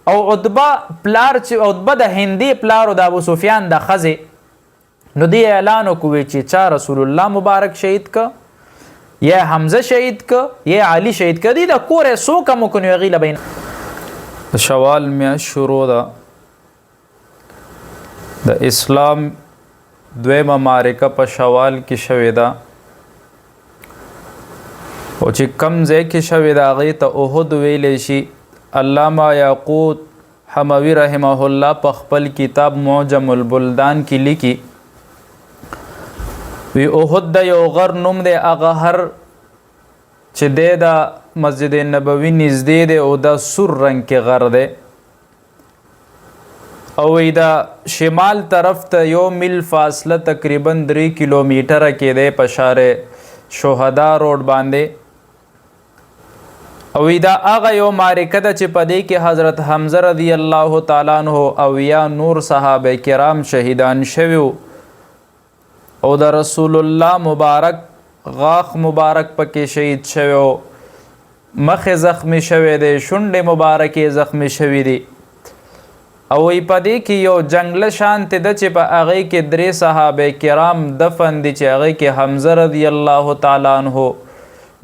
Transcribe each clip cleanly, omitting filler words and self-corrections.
او عتبه پلار چې عتبه د هندي پلار او د ابو سفیان د خزه نو دی اعلان وکوي چې چا رسول الله مبارک شهید ک یا حمزه شهید ک یا علی شهید ک دی د کور سو کم کو نو غیله بین شوال میا شروع ده د اسلام دویمه معرکه په شوال کې شوې ده او چې کم ځای کې شوې ده هغې ته احد ویلی شي. علامه یاقوت حموي رحمه الله په خپل کتاب معجم البلدان کې لیکي وی احد د یو غر نوم دی هغه هر چې دی د مسجد نبوي نږدې دی او د سور رنګ کې غر دی او وی د شمال طرف ته 1 میل فاصله تقریبا 3 کیلومیټره کې دی په شار شهدا روډ باندې او وی دا هغه یو معرکه ده چې په دې کې حضرت حمزه رضی الله تعالی عنہ او یا نور صحابه کرام شهیدان شوي او د رسول الله مبارک غاخ مبارک پکې شهید شوی مخ زخمی شوی دی شونډې مبارکې زخمی شوی دی او ای په دې کې یو جنگله شانت ده چې په هغې کې 3 صحابه کرام دفن دي چې هغې کې حمزه رضی الله تعالی عنہ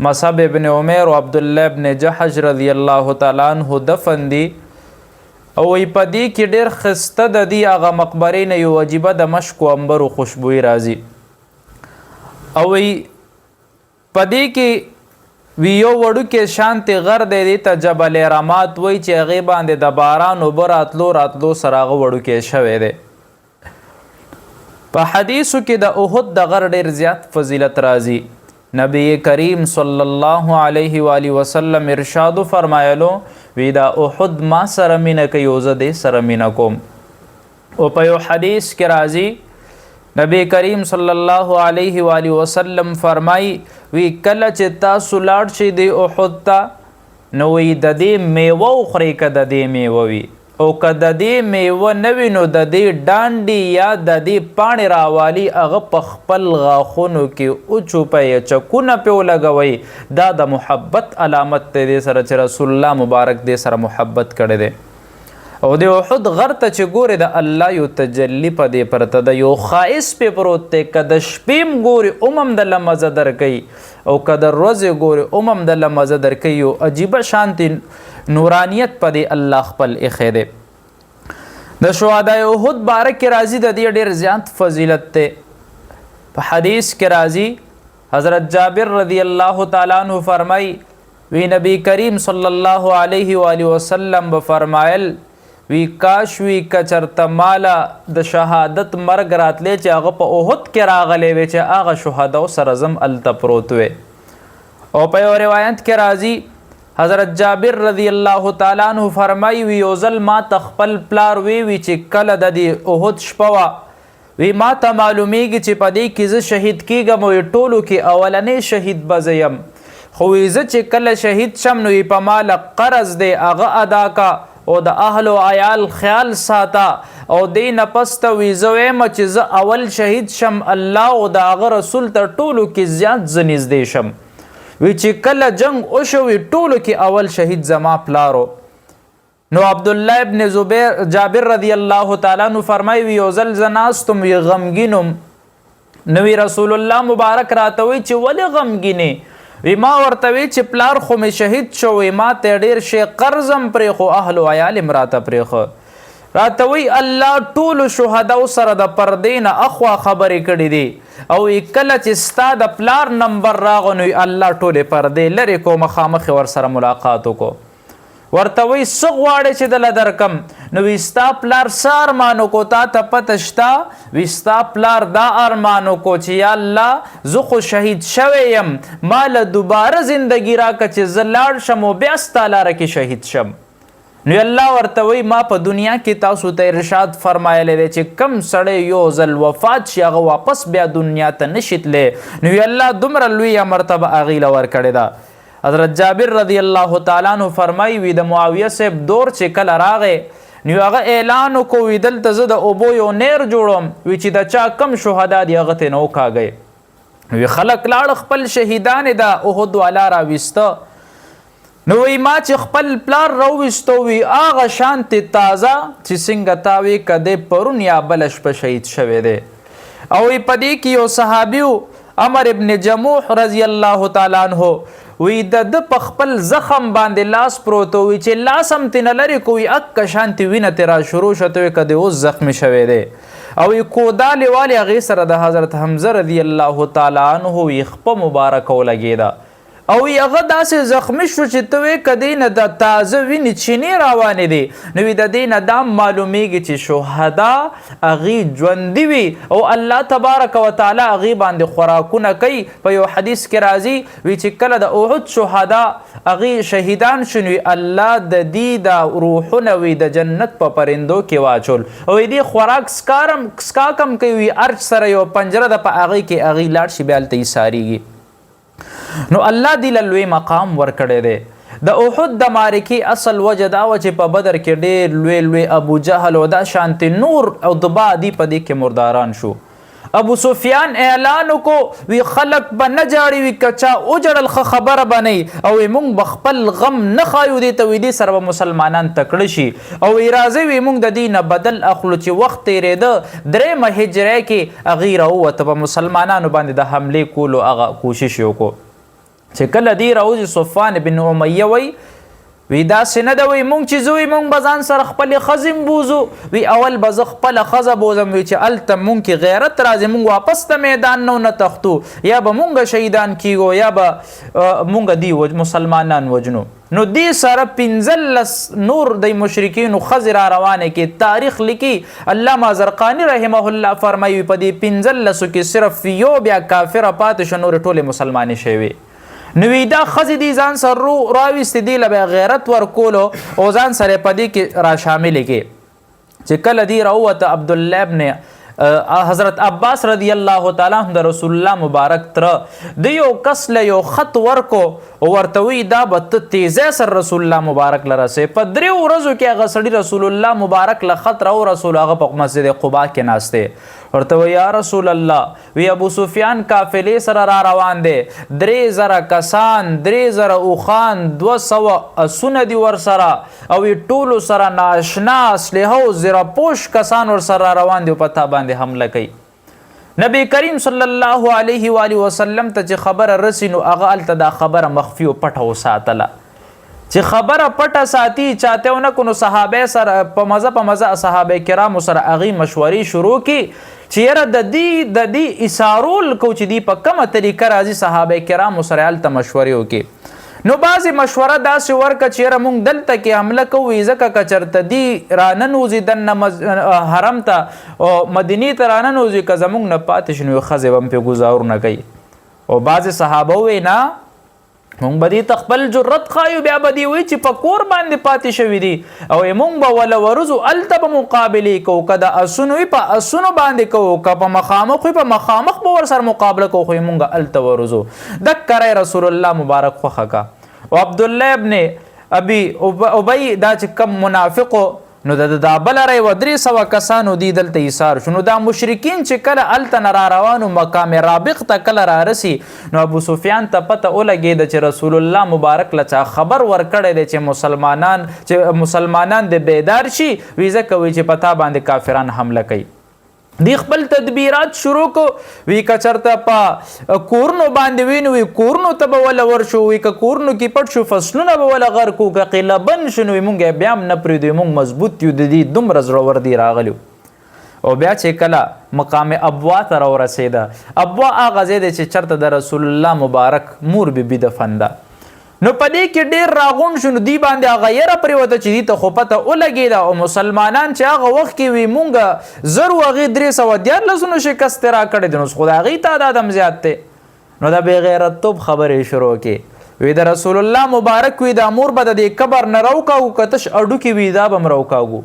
مصعب ابن عمر او عبدالله ابن جحش رضی الله تعالی عنہ دفن دي او ای په دې کې ډېر ښایسته د دې هغه مقبرې نه یو عجیبه د مشک و عنبر و خوشبویي راځي او ای په دې کې وی یو وړوکی شانتې غر دی دې ته جبل رمات وایي چې هغې باندې د باران اوبه راتلو سره هغه وړوکی شوی دی. په حدیثو کې د احد د غر ډېر زیات فضیلت راځي. نبی کریم صلی الله علیه و آله وسلم ارشاد فرمایلو وی دا احد ما سره مینه کوي او زه دې سره مینه کوم. او په یو حدیث کې راځي نبی کریم صلی الله علیه و آله وسلم فرمای وی کله چې تاسو لاړ شئ د احد ته نو وی د دې میوه وخورئ که د دې میوه وي او که د دې میوه نه وي نو د دې ډانډې یا د دې پاڼې راوالي هغه په خپل غاښونو کې وچوپئ چکونه پې ولګوئ دا د محبت علامت دی دې سره چې رسول الله مبارک دې سره محبت کړی دی. او د احد غر ته چې ګورې د الله یو تجلی په دې پرته د یو خائص پې پروت دی که د شپې م ګورې هم دله مزه درکوي او که د ورځې ګورې هم دله مزه درکوي یو عجیبه شانتې نورانیت په دې الله خپل ایښی دی. د شهدای احد باره کې راځي د دې ډېر زیات فضیلت دی. په حدیث کې راځي حضرت جابر رضی الله تعالی عنہ فرمایي وی نبی کریم صلی الله علیه و آله وسلم به فرمایل وی کاش وی کچرته مالا د شهادت مرګ راتلی چې هغه په احد کې راغلی وی چې هغه شهداو سره زم هلته پروت وی. او په یو روایت کې راځي حضرت جابر رضی الله تعالی عنہ فرمایي وی یو ځل ما ته خپل پلار وی چې کله د دې احد شپه وه وی ما ته معلومیږي چې په دې کې زه شهید کیږم او ټولو کې اولنی شهید به زه یم خو وی زه چې کله شهید شم نو په ماله قرض دی هغه ادا کا او د اهل او عیال خیال ساته او دې نه پس ته وی زه وایم چې زه اول شهید شم الله او د هغه رسول ته ټولو کې زیات زه نږدې شم وی چې کله جنگ وشو وی ټولو کې اول شهید زما پلارو. نو عبدالله ابن زبیر جابر رضی الله تعالی عنہ فرمایي وی یو ځل زه ناستم وی غمګینم نو وی رسول الله مبارک راته وی چې ولې غمګینې وی ما ورته وی چې پلار خو مې شهید شو وی ما ته ډېر شی قرضم پرېښو اهل و عیال م راته پرېښه راته وی الله ټولو شهداو سره د پردې نه اخوا خبرې کړي دي او کله چې ستا د پلار نمبر راغو نو الله ټولې پردې لرې کو مخامخ ورسره ملاقات وکړو ورته وی څه غواړې چې دله درکم نو وی ستا پلار څه ارمان وکړو تا ته پته شته وی ستا پلار دا ارمان وکړو چې یا الله زه خو شهید شوی یم ما له دوباره زندګي راکړه چې زه لاړ شم او بیا ستا لاره کې شهید شم. نو الله ورته وی ما په دنیا کې تاسو ته ارشاد فرمایلی دی چې کم سړی یو ځل وفات شي هغه واپس بیا دنیا ته نشي تلی نو الله دومره لویه مرتبه هغې له ورکړې ده. حضرت جابر رضی الله تعالی عنہ فرمایي وی د معاویه صاحب دور چې کله راغی نو هغه اعلان وکړو وی دلته زه د اوبو یو نیر جوړوم وی چې د چا کم شهدا دي هغه ته نه وکاږئ وی خلک لاړ خپل شهیدان د احد والا راویسته نو وی ما چې خپل پلار راوستو وی هغه شانتې تازه چې څنګه تا وی کده پرون یا بل شپه شهید شوی دی. او په دې کې یو صحابي عمر ابن جموح رضی الله تعالی عنہ وی د په خپل زخم باندې لاس پروت وی چې لاس هم تنه لري کوی اک شانتې وینه تیرا شروع شته کده اوس زخمی شوی دی. او کودال والی هغې سره د حضرت حمزه رضی الله تعالی عنہ وی خپه مبارک ولګېده او هغه داسې زخمی شو چې ته وې که دې نه د تازه وینې چینې روانې دي نو د دې نه دا معلومیږي چې شهدا هغې ژوندي وي او الله تبارک وتعالی هغې باندې خوراکونه کوي. په یو حدیث کې راځي وی چې کله د احد شهدا هغې شهیدان شون وي الله د دې د روحونه وي د جنت په پرندو کې واچول او دې خوراک سکاکم کوي ارچ سره یو پنجره ده په هغې کې هغې لاړ شي بیا هلته یې ساریږي. نو الله دی لوی مقام ورکړی دی. د احد د معرکې اصل وجه دا و چې په بدر کې ډېر لوی ابو جهل او دا شانتې نور او دبا دی په دې کې مرداران شو. ابو سفیان اعلان وکړو وی خلق به نه جاړي وي که چا وجړل ښه خبره به نه او موږ به خپل غم نه ښایو دې ته وی دې سره به مسلمانان تکړه شي او وی راځئ وی موږ د دې نه بدل اخلو چې وخت تېرېده درېیمه هجرۍ کې هغې راووته په مسلمانانو باندې د حملې کولو هغه کوشش یې وکړو چې کله دې راوځي صفوان بن امیه وی وی داسې نه ده وی مونږ چې زوی مونږ به ځان سره خپلې ښځې بوزو وی اول به زه خپله ښځه بوزم وی چې هلته مونږ کې غیرت راځي مونږ واپس ته میدان نه تښتو یا به مونږ شهیدان کیږو یا به مونږ دی مسلمانان وجنو. نو دې سره 15 نور د مشرکینو ښځې را روانې کې تاریخ لیکي. علامه زرقاني رحمه الله فرمایي په دې 15 کې صرف یو بیا کافره پاتې شو نورې ټولې مسلمانې شوې. نو دا ښځې دي ځان سره راویستې دې له به غیرت ورکولو او ځان سره په دې کې را شاملې کې چې کله دې راووته عبدالله ابن حضرت عباس رضی الله تعالی عنہ د رسول الله مبارک تره د یو کس له یو خط ورکو او ورته وی دا به ته تیزی سره رسول الله مبارک له رسې په 3 ورځو کې هغه سړي رسول الله مبارک له خط راورسولو هغه په مسجد قبا کې ناستې ورته وی یا رسول الله وی ابو سفیان قافلې سره را روان دی 3000 کسان 3000 اوښان 200 اسونه دي ورسره او ټولو سره ناشنا اسلحه او زیرپوش کسان ورسره را روان دي په تا باندې حمله کوي. نبی کریم صلی الله علیه و آله وسلم ته چې خبره رسي نو هغه هلته دا خبره مخفي او پټه وساتله چې خبره پټه ساتي چاته ونه کو نو صحابه سره په مزه صحابه کرامو سره هغې مشورې شروع کی چې یاره د دې اسارول کو چې دی په کومه طریقه راځي صحابه کرامو سره هلته مشورې وکړي. نو بعضې مشوره داسې ورکړه چې یاره موږ دلته کې حمله کوو ځکه که چېرته دی راننوځي دننه حرم ته او مدینې ته راننوځي که زموږ نه پاتې شي نو ښځې به هم پرې ګزارونه کوي او بعضې صحابه ووایي نه مونږ به دې ته خپل جرت ښایو بیا به دې وایي چې په کور باندې پاتې شوي دي او مونږ به وله ورځو هلته به مقابلې کوو که د اسونو وي په اسونو باندې کوو که په مخامخ وي په مخامخ به ورسره مقابله کوو خو مونږ هلته ورځو. دکه رسول الله مبارک خوښه کا او عبدالله ابن ابي ابي دا چې کم منافقو نو دا بله رای و 300 کسانو دی دلته ایثار شو. نو دا مشرکین چې کله هلته نه را روانو مقام رابغ ته کله را رسي نو ابو سفیان ته پته ولګېده چې رسول الله مبارک له چا خبر ورکړی دی چې مسلمانان د بیدار شي وی ځکه وی چې په تا باندې کافران حمله کوي. دی خپل تدبیرات شروع کو وی که چرته په کورنو باندې وینو وی کورنو ته به وله ورشو وی که کورنو کې پټ شو فصلونه به وله غر کو که قیله بند شو نو مونږ بیا هم نه پرېږدو مونږ مضبوط یو د دې دومره زړور دی راغلي. او بیا چې کله مقام ابوا ته راورسېده ابوا هغه ځای دی چې چرته د رسول الله مبارک مور بیبي دفن ده نو په دې کې ډېر راغونډ شو نو دی باندې هغه یره پرېوته چې دې ته خو پته ولګېده او مسلمانان چې هغه وخت کې وي مونږ 1000 هغې 314 شکست را کړی دی نو خو د هغې تعداد هم زیات دی. نو د بې غیرتوب خبرې شروع کړې وی د رسول الله مبارک وی د مور به د دې قبر نه راوکاږو که تش اډوکې وي دا به م راوکاږو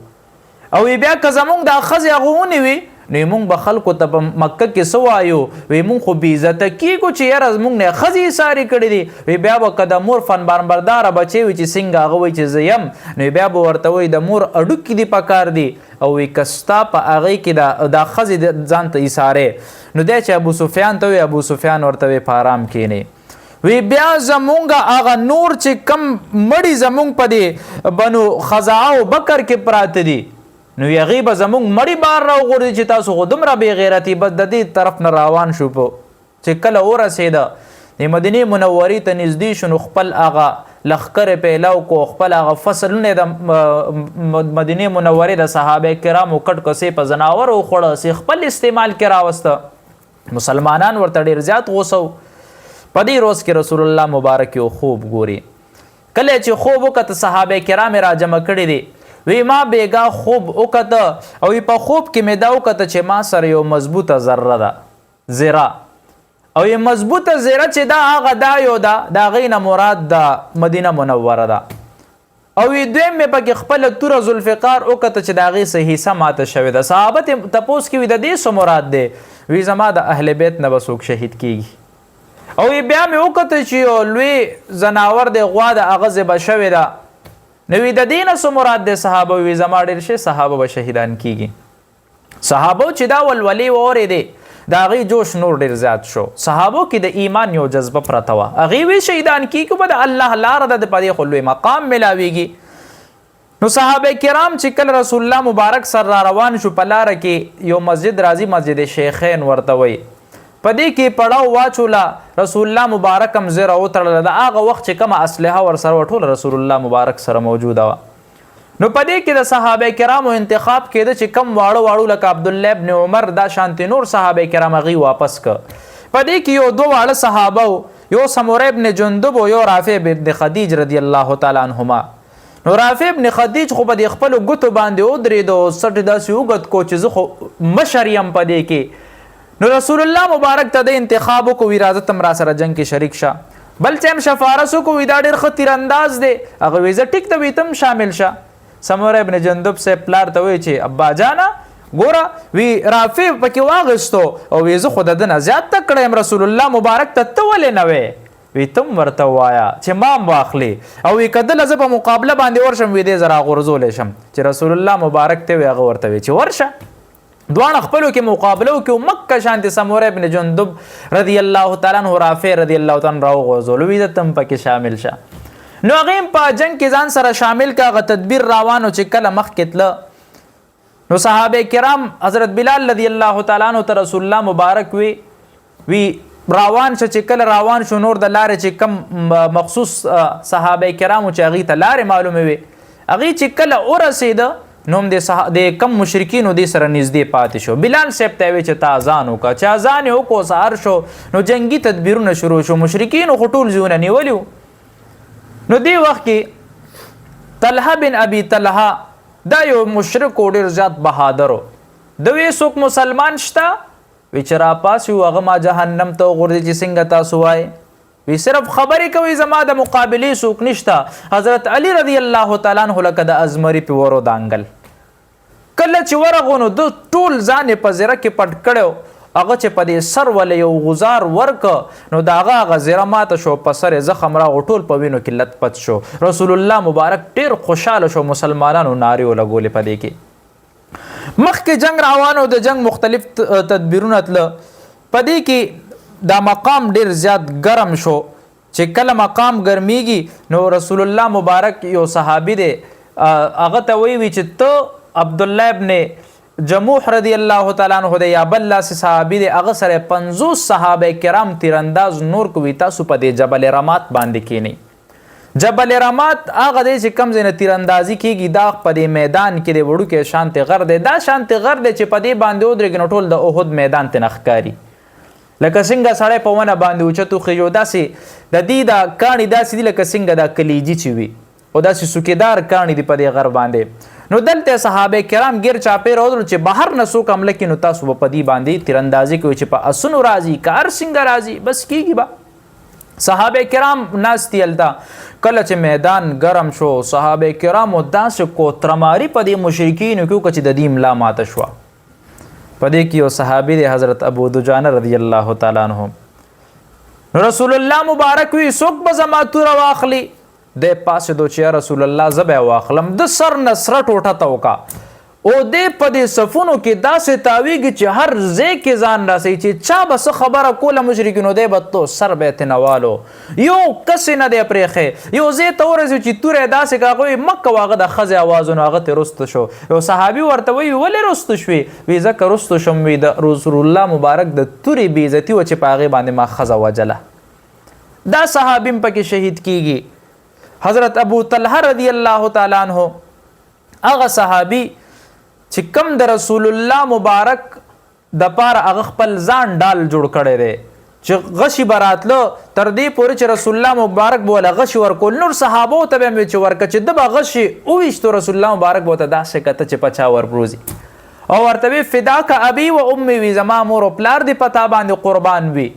او بیا که زمونږ دا ښځې هغه ونیوي نو مونږ به خلکو ته په مکه کې څه وایو وی مونږ خو بې عزته کېږو چې یاره زمونږ نه ښځې ایسارې کړي دي وی بیا به که د مور فنبرداره بچی وي چې څنګه هغه وایي چې زه یم نو بیا به ورته وایي د مور اډوکې دي پکار دي او وی که ستا په هغې کې دا ښځې ځان ته ایسارې نو دی چې ابو سفیان ته وی ابو سفیان ورته وی په ارام کښېنې وی بیا زمونږ هغه نور چې کم مړي زمونږ په دې بنو خزاعه او بکر کې پراته دي نو هغې به زمونږ مړي بار راوغورځي چې تاسو خو دومره بې غیرتي بس د دې طرف نه روان شو په چې کله ورسېده د مدینې منورې ته نږدې شو نو خپل هغه لښکر پیلاو کو خپل هغه فصلونه د مدینې منورې د صحابه کرامو کټ کسې په ځناور وخوړه سي خپل استعمال کې راوسته مسلمانان ورته ډېر زیات غوسه په دې روز کې رسول الله مبارک یو خوب ګوري کله چې خوب وکړه صحابه کرام را جمع کړي دي وی ما بیګا خوب وکړه او په خوب کې مې دا وکړه چې ما سره یو مضبوطه ذره ده زیره او یو مضبوطه زیره چې دا هغه دا یو ده د هغې نه مراد د مدینه منوره ده او دویم مې پکې خپله توره ذوالفقار وکړه چې د هغې څه حصه ماته شوې ده صحابه ته تپوس کوي د دې څه مراد دی وی زما د اهل بیت نه به څوک شهید کیږي او بیا مې وکړه چې یو لوی ځناور دی غوا د هغه ذبح شوې ده نو د دې نه څه مراد دی صحابه وی زما ډېر شي صحابه به شهیدان کیږي صحابو چې دا ولولې واورېدې د هغې جوش نور ډېر زیات شو صحابو کې د ایمان یو جذبه پرته وه هغې وی شهیدان کیږي به د الله لاره ده د په دې خو لوی مقام ملاویږي نو صحابه کرام چې کله رسول الله مبارک سر را روان شو په لاره کې یو مسجد راځي مسجد شیخین ورته وی په دې کې پړاو واچوله رسول الله مبارک هم زیره وتړله د هغه وخت چې کومه اسلحه ورسره وه ټوله رسول الله مبارک سره موجوده وه نو په دې کې د صحابه کرامو انتخاب کېده چې کم واړه واړو لکه عبدالله ابن عمر دا شانتې نور صحابه کرام هغې واپس که په دې کې یو دوه واړه صحابه و یو سموره ابن جندب و یو رافع ابن خدیج رضی الله تعالی عنهما نو رافع ابن خدیج خو په دې خپلو ګوتو باندې ودرېدو سټ داسې اوږد کو چې زه خو مشر یم په دې کې نو رسول الله مبارک ته د انتخاب وکړو راځه ته م را سره جنګ کې شریک شه بل څه هم شفارس وکړو دا ډېر ښه تیرانداز دی هغه وی زه ټیک ته وي ته هم شامل شه سموره ابن جندب صاحب پلار ته وایي چې ابا جانه ګوره وی رافع پکې واغېستو او وی زه خو د ده نه زیات تکړه یم رسول الله مبارک ته ته ولې نه وې وی ته م ورته ووایه چې ما هم واخلي او وی که دله زه په مقابله باندې ورشم وی دې زه راغورځولی شم چې رسول الله مبارک ته وی هغه ورته وی چې ورشه دواړه خپلو کې مقابله وکړو مکه شانتې سموره ابن جندب رضی الله تعالی عنه رافع رضی الله تعالی عنه راوغورځولو وی ده ته هم پکې شامل شه نو هغې هم په جنګ کې ځان سره شامل که هغه تدبیر روانو چې کله مخکې تله نو صحابه کرام حضرت بلال رضی الله تعالی عنه ته رسول الله مبارک وی روان شه چې کله روان شو نور د لارې چې کم مخصوص صحابه کرامو چې هغې ته لارې معلومې وي هغې چې کله ورسېده نو هم د کم مشرکینو دې سره نږدې پاتې شو بلال صاحب ته وی چې ته اذان وکړه چې اذان یې وکړو سهار شو نو جنګي تدبیرونه شروع شو مشرکینو خو ټول ځایونه نیولي نو دې وخت کې طلحه بن ابي طلحه دا یو مشرک و ډېر زیات بهادر و د وی څوک مسلمان شته وی چې راپاسي هغه ما جهنم ته وغورځي چې څنګه تاسو وایي وی صرف خبرې کوي زما د مقابلې څوک نشته حضرت علی رضی الله تعالی عنه لکه د ازمري پې ورو دانګل کله چې ورغو نو د ټول ځان یې په زیره کې پټ کړی هغه چې په دې سر ولې یو غزار ورکه نو د هغه زیره ماته شو په سر یې زخم راغو ټول په وینو کې لت پت شو رسول الله مبارک ډېر خوشحاله شو مسلمانانو نارې ولګولې په دې کې مخکې جنګ روانو د جنګ مختلف تدبیرونه تله په دې کې دا مقام ډیر زیات ګرم شو چې کله مقام ګرمیږي نو رسول الله مبارک یو صحابي دی هغه ته وی چې ته عبدالله ابن جموح رضی الله تعالی عنه دی یا بل لاس صحابي دی هغه سره 50 صحابه کرام تیرانداز نور کوي تاسو په دې جبل رمات باندې کینی جبل رمات هغه دی چې کم ځای تیراندازي کیږي دا په دې میدان کې دی وړوکی شانتې غر دی دا شانتې غر دی چې په دې باندې ودرېږي نو ټول د احد میدان ته نه ښکاري لکه څنګه سړی په ونه باندې اوچت وخېږي او داسې د دې دا کاڼي داسې دي لکه څنګه دا کلیجي چې وي او داسې سوکېدار کاڼي دي په دې غر باندې نو دلته صحابه کرام ګیر چاپېره ودرول چې بهر نه څوک حمله کړي نو تاسو به په دې باندې تیراندازي کوئ چې په اسونو راځي که هر څنګه راځي بس کېږي به صحابه کرام ناست دي هلته کله چې میدان ګرم شو صحابه کرامو داسې کوترماري په دې مشرکینو کې وکړه چې د دې ملا ماته شوه په دې کې یو صحابي دی حضرت ابو دجانه رضی الله تعالی عنه نو رسول الله مبارک وی څوک به زما توره واخلي دی پاسېدو چې یا رسول الله زه به یې واخلم د سر نه سره ټوټه ته وکړه او دې په دې صفونو کې داسې تاویږي چې هر ځای کې ځان راسي چې چا به څه خبره کوله مشرکینو دی به تو سر به یې تنوالو یو کس نه دی پرېښی یو ځای ته ورسېد چې توری داسې که هغه مه کوه هغه د ښځې اوازونه هغه ترې رسته شو یو صحابي ورته وایي ولې رسته شوې وی ځکه رسته شم وي د رسول الله مبارک د تورې بېعزتي وه چې په هغې باندې ما ښځه وجله دا صحابي هم پکې شهید کیږي حضرت ابو طلحه رضی الله تعالی عنه هغه صحابي چې کم د رسول الله مبارک د پاره هغه خپل ځان ډال جوړ کړی دی چې غشي به راتله تر دې پورې چې رسول الله مبارک به وله غشي ورکول نور صحابو ته به یې چې ورکه چې ده به غشي وویشتو رسول الله مبارک به ورته داسې کته چې په چا ورپروزي او ورته وی فداک ابي و امي وي زما مور او پلار دې په تا باندې قربان وي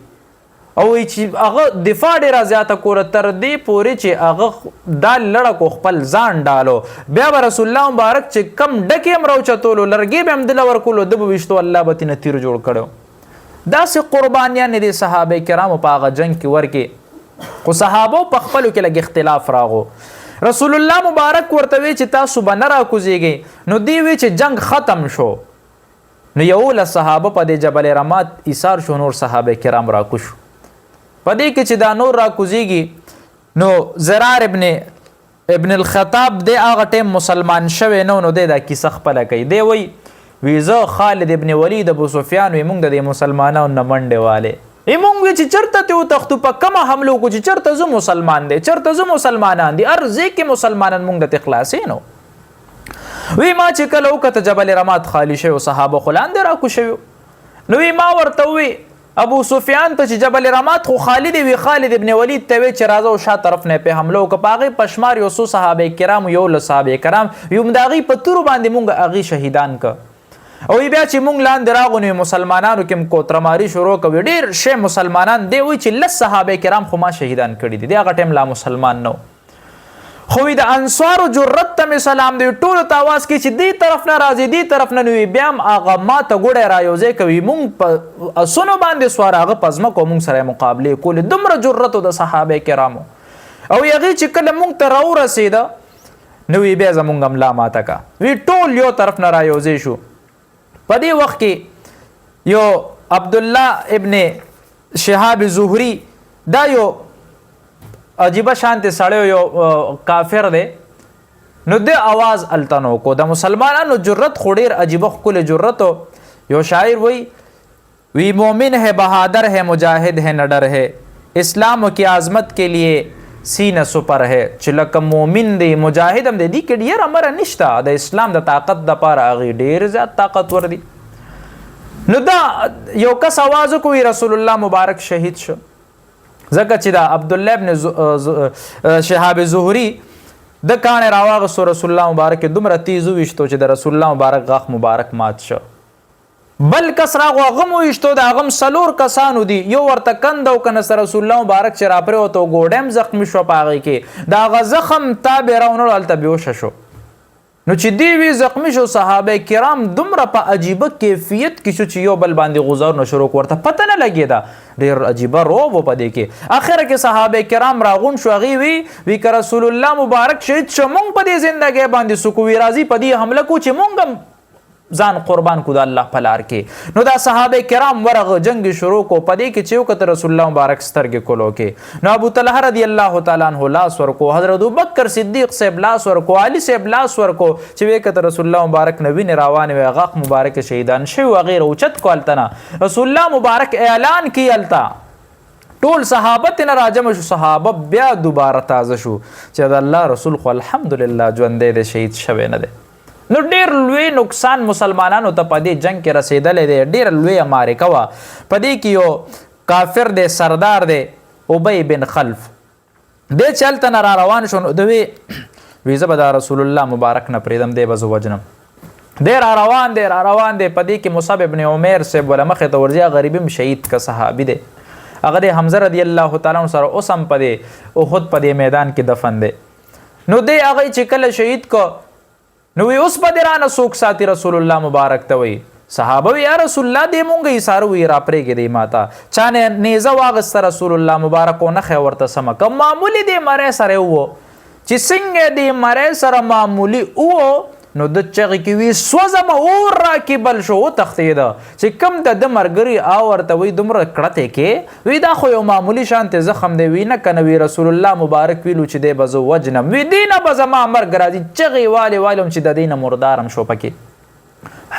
او چې هغه دفاع ډېره زیاته کوله تر دې پورې چې هغه دا لړه کو خپل ځان ډالو بیا به رسول الله مبارک چې کم ډکې هم راوچتولو لرګې به هم دله ورکولو ده به ویشتو الله به تینه تیر جوړ کړی داسې قربانیانې دې صحابه کرامو په هغه جنګ کې ورکې خو صحابو په خپلو کې لږ اختلاف راغو رسول الله مبارک ورته وی چې تاسو به نه راکوزیږئ نو دی وی چې جنگ ختم شو نو یولس صحابه په دې جبل رمات ایثار شو نور صحابه کرام راکوشو په دې کې چې دا نور راکوزیږي نو زرار ابن الخطاب دی هغه ټیم مسلمان شوی نو دی دا کیسه خپله کوي دی وی زه خالد ابن ولید ابو سفیان وی موږ د دې مسلمانانو نه منډې والې موږ وی چې چېرته تې وتښتو په کومه حمله وکړو چې چېرته زه مسلمان دی چېرته زه مسلمانان دي هر ځای کې مسلمانان موږ درته خلاصې نو وی ما چې کله وکته جبل رمات خالی شوی صحابه خو لاندې راکو شوي نو وی ما ورته وی ابو سفیان ته چې جبل رمات خو خالد وی خالد ابن ولید ته وی چې راځه او شا طرف نه په حمله وکړه په هغې پشمار یو څو صحابه کرام یو له صحابه کرام یو د هغې په تورو باندې مونږ هغې شهیدان که او بیا چې مونږ لاندې راغو نو مسلمانانو کې کوترماري شروع کوي ډېر شی مسلمانان دی وایي چې لس صحابه کرام خو ما شهیدان کړي دي هغه ټایم لا مسلمان نو خو د انصارو جرت ته مې سلام دی ټولو ته اواز کوي چې دې طرف نه راځي دې طرف نه نو بیا هم هغه ماته ګوډی رایوځی کوي مونږ په اسونو باندې سواره هغه په ځمکو مونږ سره یې مقابلې کولې دومره جرت د صحابه کرامو او هغې چې کله مونږ ته راورسېده نو بیا زمونږ هم لا ماته کا وی ټول یو طرف نه رایوځی شو په دې وخت کې یو عبدالله ابن شهاب زهري دا یو عجیبه شانتی سړی یو کافر دی نو د आवाज التنو کو د مسلمانانو جرت خو ډېر عجیبه ښکلی جرت یو شاعر وی مومن ہے بہادر ہے مجاہد ہے نہ ڈر ہے اسلام کی عظمت کے لیے سینه سپر ہے چې لکه مومن دی مجاهد هم دی دې کې ډېر امره نشته د اسلام د طاقت دپاره هغې ډېر زیات طاقتور دي نو دا یو کس اواز وکړي رسول الله مبارک شهید شو ځکه چې دا عبدالله ابن شهاب زهري د کاڼې راواغستو رسول الله مبارک دومره تیز وویشتو چې د رسول الله مبارک غاښ مبارک مات شو بل کس راغو هغه م وویشتو د هغه م څلور کسانو دي یو ورته کنده وکنه رسول الله مبارک چې راپرېوته ګوډی هم زخمي شوه په هغې کې د هغه زخم تابې راونړو هلته بېهوشه شو نو چې دی وی زخمی شو صحابه کرام دومره په عجیبه کیفیت کې شو چې یو بل باندې غزارونه شروع ورته پته نه لګېده ډېر عجیبه روب په دې کې اخره کې صحابه کرام راغون شو هغې وی که رسول الله مبارک شهید شو مونږ په دې زندګۍ باندې سو کوي راځي په دې حمله کو چې مونږ هم ځان قربان کو د الله په لار کې نو دا صحابه کرام ورغه جنگ شروع کو په دې کې چې وکړه رسول الله مبارک سترګې کولو کې نو ابو طلحه رضی الله تعالی عنہ لاس ورکو حضرت ابوبکر صدیق صاحب لاس ورکو علي صاحب لاس ورکو چې وکړه رسول الله مبارک نبی نه روان وي غاښ مبارک شهیدان شوي وغیره اوچت کو التنا رسول الله مبارک اعلان کی التا ټول صحابه تینا راجم شو صحابه بیا دوباره تازه شو چې د الله رسول خو الحمدلله ژوندی دی شهید شوی نه دی نو ډېر لوی نقصان مسلمانانو ته په دې جنگ کې رسېدلی دی ډېره لویه معرکه وه په دې کې یو کافر دی سردار دی ابی بن خلف دی چې هلته نه را روان شو نو د وی زه به دا رسول الله مبارک نه پرېږدم دی به زه وجنم دی را روان دی په دې کې مصعب ابن عمیر صاحب وله مخې ته ورځي غریبي هم شهید که صحابي دی هغه د حمزه رضی الله تعالی عنه سره اوس هم په دې احد په دې میدان کې دفن دی نو دی هغه چې کله شهید کو نو وی اوس به دې رانه څوک ساتي رسول الله مبارک ته وی صحابه وی یا رسول الله دې مونږ ایثاره وی را پرېږدې دی ماته چا نیزه واغسته رسول الله مبارک و نښی ورته سمه که معمولي دې مری سره وو چې څنګه دې مری سره معمولي وو نو د چغې کې وی سوځم اور راکې بل شو وتښتېده چې کم د مرګري او ورته وی دومره کړته کې وی دا خو یو معمولی شانته زخم دی وی نه کنه وی رسول الله مبارک ویلو چې دی بزو وجنم وی دینه بزما مرګ راځي چغې والم چې د دینه مردارم شو پکې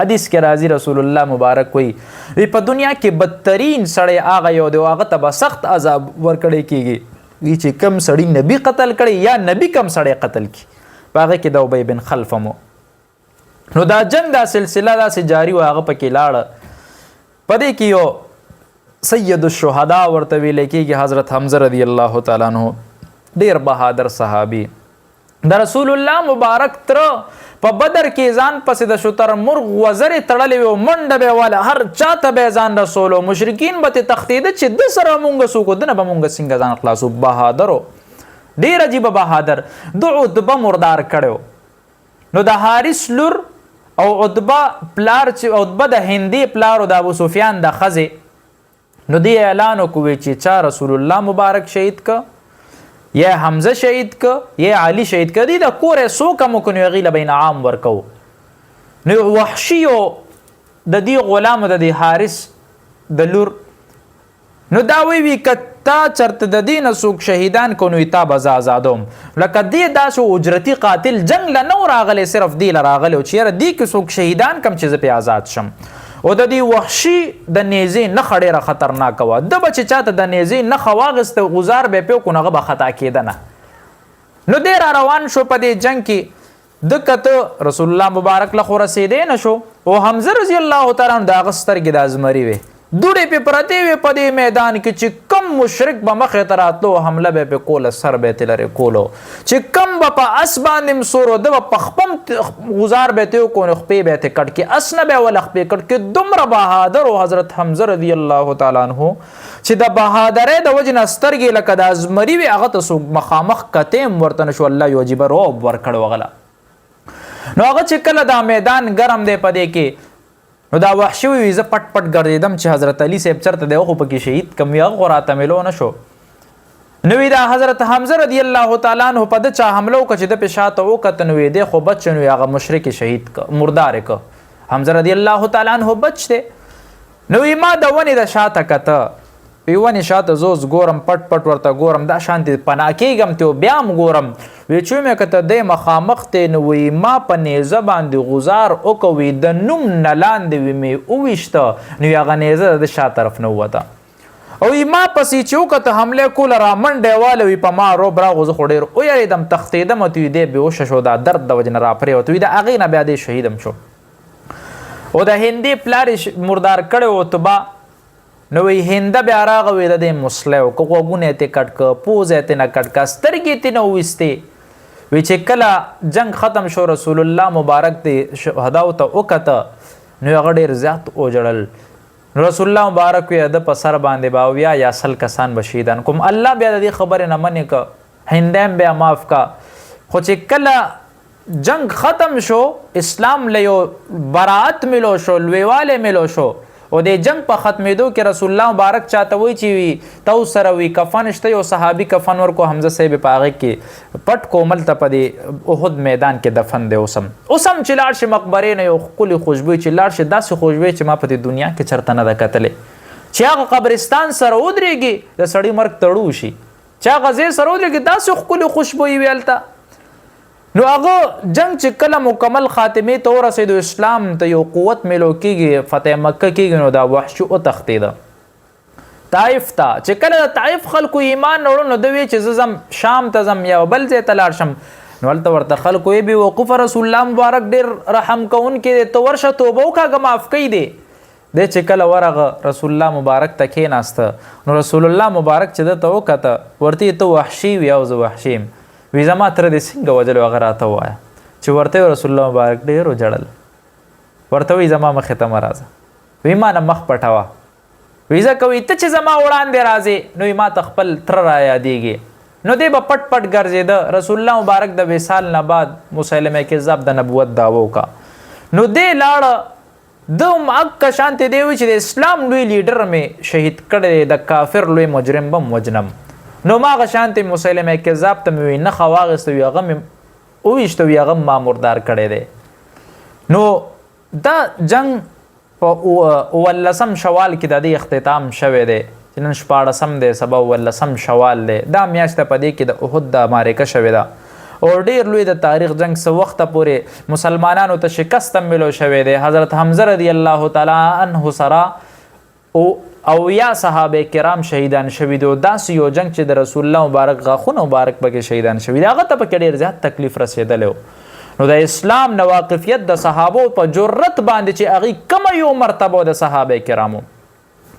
حدیث کې راځي رسول الله مبارک وی په دنیا کې بدترین سړی هغه یو دی هغه ته به سخت عذاب ورکړی کېږي وی چې کم سړی نبی قتل کړي یا نبی کم سړی قتل کړي په هغه کې د ابی بن خلف مو نو دا جنگ دا سلسله داسې جاری و هغه پکې لاړه په دې کې یو سید الشهدا ورته ویل کېږي حضرت حمزه رضی الله تعالی عنہ ډیر بهادر صحابي د رسول الله مبارک تر په بدر کې ځان پسې د شتر مرغ وزرې تړلې و منډه به والا هر چاته به ځان رسولو مشرکین به تختیده چې د سره مونږ سوکو دنه به مونږ څنګه ځان خلاصو بهادرو ډیر عجیب بهادر د عتبه مردار کړو نو د حارث لور او عتبه پلار چې عتبه د هندي پلار او د ابو سفیان د خزه نو دی اعلان وکوي چې چا رسول الله مبارک شهید ک یا حمزه شهید ک یا علی شهید ک دی د کورې سو کم کو غیله بین عام ورکو نو وحشیو د دی غلام د دی حارث د لور نو دا وی کتا چرته د دین سوک شهیدان کو نو تا بز آزادوم لکه دی داسو اجرتی قاتل جنگ ل نو راغله صرف دی ل راغله چیرې دی کې سوک شهیدان کم چیز په آزاد شم او د دی وحشی د نیزه نه خړې را خطرناک و د بچ چاته د نیزه نه خواغست غزار به په کو نه به خطا کېدنه نو دی را روان شو په دی جنگ کې د کته رسول الله مبارک له خو رسیدې نشو او حمزه رضی الله تعالی عنہ د غستر کې د ازمری وي دوړې په پرتی وي په دې میدان کې چې کم مشرک به مخې ته راتلو حمله به په کوله سر به تلری کولو چې کم به په اس باندې مسورو د په خپم غزار به ته کو نه خپې به ته کټ کې اسنه به ول خپې کټ کې دومره بهادر او حضرت حمزه رضی الله تعالی عنہ چې د بهادرې د وجه نسترګې لکه د ازمری وي هغه ته مخامخ کتیم ورته نشو الله یو جبر روب ورکړ وغلا نو هغه چې کله دا میدان ګرم دی پدې کې نو دا وحشي وي زه پټ پټ ګرځیدم چې حضرت علی صاحب چرته دی خو پکې شهید کم یا غراته ملو نشو نو دا حضرت حمزه رضی الله تعالی عنہ په د چا حمله وکړه د پښاته وکړه نو دی خو بچ نو هغه مشرک شهید مردار ک حمزه رضی الله تعالی عنہ بچ ته نو ما د ونی د شاته کته ویونه شاته زوز ګورم پټ پټ ورته ګورم دا شانتي پناکېږم ته بیا م ګورم وی چې مې کته د مخامخ ته نو وی ما په نیزه باندې غزار او کوي د نوم نلاندې وی مې او وشته نو هغه نیزه د شا طرف نه وته او ما پسې چې وکته حمله کول را منډه والوي په ما رو برا غوز خډیر او یې دم تختیدم ته دې به وش شو دا درد د وجن را پرې وته دا اغه نه بیا دې شهیدم شو او د هندي پلار مردار کړو او تبا نو وی هنده بیا راغوي د مسلو کو غوونه ته کټک پوزه ته نه کټک سترګې ته نو وسته وی چې کله جنگ ختم شو رسول الله مبارک دی شهدا او ته وکته نو هغه ډیر زیات او جړل رسول الله مبارک یې د پسر باندې باویا یا سل کسان بشیدان کوم الله بیا د خبره نه منې ک هندم بیا معاف کا خو چې کله جنگ ختم شو اسلام له برائت ملو شو لویواله ملو شو او د جنگ په ختمېدو کې رسول الله مبارک چاته وی چې تو سره وی کفن شته یو صحابي کفن ورکو حمزه صاحب پاغه کې پټ کومل ته پدې احد میدان کې دفن دی اوسم چې لاړ شي مقبره نه یو خولي خوشبو چې لاړ شي داسې خوشبو چې ما په دنیا کې چرته نه ده کتلې چې هغه قبرستان سره ودرېږي د سړی مرګ تړو شي چې هغه ځای سره ودرېږي داسې خولي خوشبو ویلته نو هغه جنگ چې کله مکمل خاتمه ته ورسېدو اسلام ته یو قوت ملو کېږي فتح مکه کېږي نو دا وحش او تختیده طائف ته چې کله طائف خلکو ایمان وروړو نو دوی چې زم شام ته زم یا بل ځای ته لاړ شم نو هلته ورته خلکو یې بېوقوفه رسول الله مبارک ډېر رحم کوونکی دی ته ورشه توبه وکړه معاف کوي دی چې کله ورغه رسول الله مبارک ته کېناسته نو رسول الله مبارک چې ده ته وکته ورته ته وحشي وي او زه وحشي یم وی زما تر دې څنګه وجل هغه راته ووایه چې ورته رسول الله مبارک ډېر وجړل ورته وی زما مخې ته مه راځه وی ما نه مخ پټوه وی ځکه وی ته چې زما وړاندې راځې نو ما ته خپل تره را یادېږي نو دی به پټ پټ ګرځېده رسول الله مبارک د وصال نه بعد مسلمه کذاب د نبوت دعوه وکړه نو دی لاړه د اکه شانتې دی وی چې د اسلام لوی لیډر مې شهید کړی د کافر لوی مجرم بم وجنم نو ما غشانت مسلمه کذاب ته وی نه خواغست وی هغه او وشته وی هغه ما مردار کړی دی نو دا جنگ په 19 شوال کې د دې اختتام شوی دی، نن 14 دی، سبا 19 شوال دی. دا میاشت په دې کې د احد د معرکه شوې ده او ډیر لوی د تاریخ جنگ څه وخت پورې مسلمانانو ته شکست ملو شوی دی. حضرت حمزه رضی الله تعالی عنه سره او یا صحابه کرام شهیدان شوی دي. داسې یو جنگ چې د رسول الله مبارک غاښونه مبارک پکې شهیدان شوی دي، هغه ته پکې ډیر زیات تکلیف رسېدلی و. نو د اسلام نواقفیت د صحابو په جرأت باندې چې هغې کومه یو مرتبه د صحابه کرامو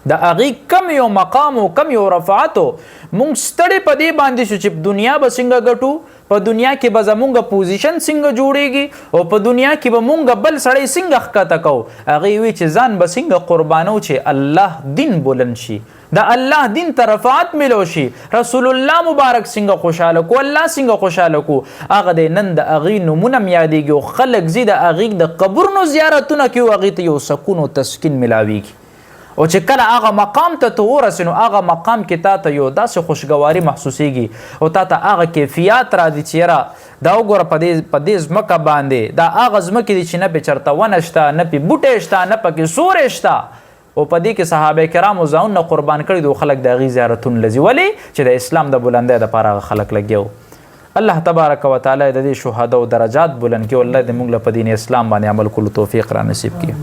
د هغې کم یو مقام او کم یو رفعت مونږ ستړي په دې باندې شو چې دنیا به څنګه ګټو، په دنیا کې به زمونږ پوزیشن څنګه جوړیږي او په دنیا کې به مونږ بل سړی څنګه ښکته کوو. هغې وی چې ځان به څنګه قربانو چې الله دین بلند شي، د الله دین ته رفعت ملو شي، رسول الله مبارک څنګه خوشحاله کو، الله څنګه خوشحاله کو. هغه دی نن د هغې نومونه م یادېږي او خلک ځي د هغې د قبرونو زیارتونه کوي او هغې ته یو سکون او تسکین ملاویږي. او چې کله هغه مقام ته ورسې نو هغه مقام کې تا ته یو داسې خوشګواري محسوسیږي او تا ته هغه کیفیات راځي چې یاره دا وګوره په دې ځمکه باندې دا هغه ځمکې دي چې نه پې چېرته ونه شته، نه پې بوټی شته، نه پکې سوری شته او په دې کې صحابه کرامو ځانونه قربان کړي دي او خلک د هغې زیارتونه له ځي. ولې چې د اسلام د بلندۍ دپاره هغه خلک لګیا. الله تبارک وتعالی د دې شهداو درجات بلند کړي. الله دې موږ له په دین اسلام باندې عمل کولو توفیق را نصیب کړي.